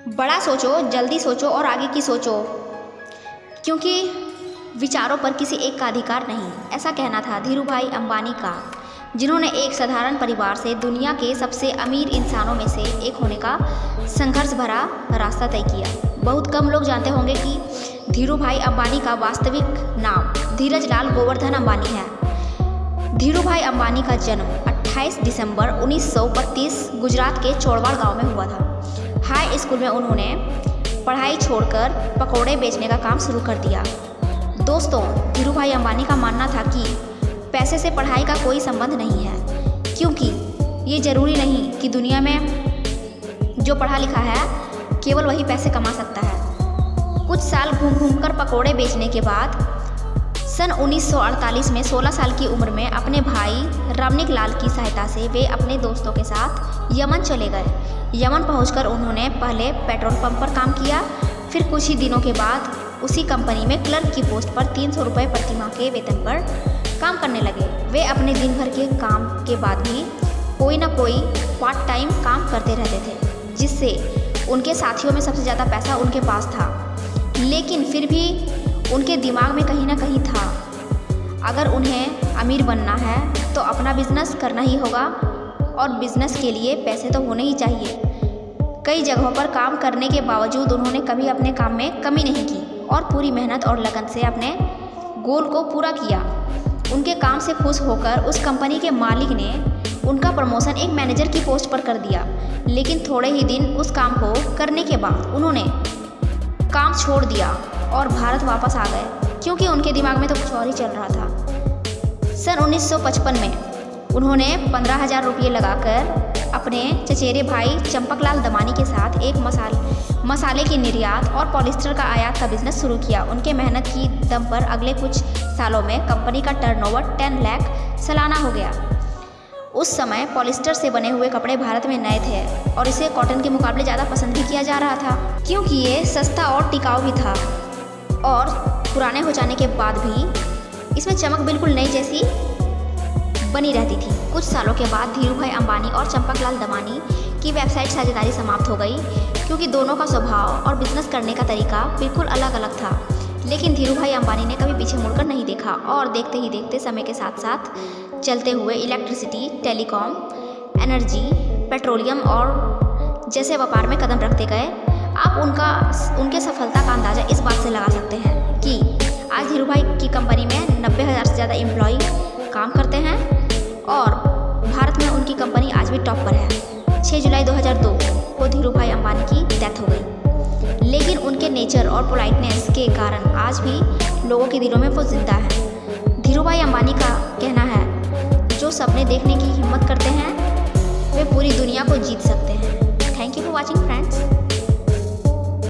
बड़ा सोचो, जल्दी सोचो और आगे की सोचो, क्योंकि विचारों पर किसी एक का अधिकार नहीं। ऐसा कहना था धीरूभाई अंबानी का, जिन्होंने एक साधारण परिवार से दुनिया के सबसे अमीर इंसानों में से एक होने का संघर्ष भरा रास्ता तय किया। बहुत कम लोग जानते होंगे कि धीरूभाई अंबानी का वास्तविक नाम धीरजलाल गोवर्धन अंबानी है। धीरूभाई अंबानी का जन्म 28 दिसंबर 1932 गुजरात के चोड़वाड़ गांव में हुआ था। हाई स्कूल में उन्होंने पढ़ाई छोड़कर पकौड़े बेचने का काम शुरू कर दिया। दोस्तों, धीरूभाई अंबानी का मानना था कि पैसे से पढ़ाई का कोई संबंध नहीं है, क्योंकि ये ज़रूरी नहीं कि दुनिया में जो पढ़ा लिखा है केवल वही पैसे कमा सकता है। कुछ साल घूम घूम कर पकौड़े बेचने के बाद सन 1948 में 16 साल की उम्र में अपने भाई रमनिक लाल की सहायता से वे अपने दोस्तों के साथ यमन चले गए। यमन पहुंचकर उन्होंने पहले पेट्रोल पंप पर काम किया, फिर कुछ ही दिनों के बाद उसी कंपनी में क्लर्क की पोस्ट पर 300 रुपये प्रति माह के वेतन पर काम करने लगे। वे अपने दिन भर के काम के बाद भी कोई ना कोई पार्ट टाइम काम करते रहते थे, जिससे उनके साथियों में सबसे ज़्यादा पैसा उनके पास था। लेकिन फिर भी उनके दिमाग में कहीं ना कहीं था, अगर उन्हें अमीर बनना है तो अपना बिजनेस करना ही होगा, और बिजनेस के लिए पैसे तो होने ही चाहिए। कई जगहों पर काम करने के बावजूद उन्होंने कभी अपने काम में कमी नहीं की और पूरी मेहनत और लगन से अपने गोल को पूरा किया। उनके काम से खुश होकर उस कंपनी के मालिक ने उनका प्रमोशन एक मैनेजर की पोस्ट पर कर दिया। लेकिन थोड़े ही दिन उस काम को करने के बाद उन्होंने काम छोड़ दिया और भारत वापस आ गए, क्योंकि उनके दिमाग में तो कुछ और ही चल रहा था। सन 1955 में उन्होंने 15,000 रुपये लगाकर अपने चचेरे भाई चंपकलाल दमानी के साथ एक मसाले की निर्यात और पॉलिस्टर का आयात का बिजनेस शुरू किया। उनके मेहनत की दम पर अगले कुछ सालों में कंपनी का टर्नओवर 10 लाख सालाना हो गया। उस समय पॉलिस्टर से बने हुए कपड़े भारत में नए थे और इसे कॉटन के मुकाबले ज़्यादा पसंद भी किया जा रहा था, क्योंकि ये सस्ता और टिकाऊ भी था, और पुराने हो जाने के बाद भी इसमें चमक बिल्कुल नई जैसी बनी रहती थी। कुछ सालों के बाद धीरूभाई अंबानी और चंपकलाल दमानी की वेबसाइट साझेदारी समाप्त हो गई, क्योंकि दोनों का स्वभाव और बिजनेस करने का तरीका बिल्कुल अलग अलग था। लेकिन धीरूभाई अंबानी ने कभी पीछे मुड़कर नहीं देखा, और देखते ही देखते समय के साथ साथ चलते हुए इलेक्ट्रिसिटी, टेलीकॉम, एनर्जी, पेट्रोलियम और जैसे व्यापार में कदम रखते गए। आप उनके सफलता का अंदाज़ा इस बात से लगा सकते हैं कि आज धीरूभाई की कंपनी में 90,000 से ज़्यादा एम्प्लॉय काम करते हैं, और भारत में उनकी कंपनी आज भी टॉप पर है। 6 जुलाई 2002 को धीरूभाई अंबानी की डेथ हो गई, लेकिन उनके नेचर और पोलाइटनेस के कारण आज भी लोगों के दिलों में वो जिंदा है। धीरूभाई अंबानी का कहना है, जो सपने देखने की हिम्मत करते हैं वे पूरी दुनिया को जीत सकते हैं। Thank you for watching friends.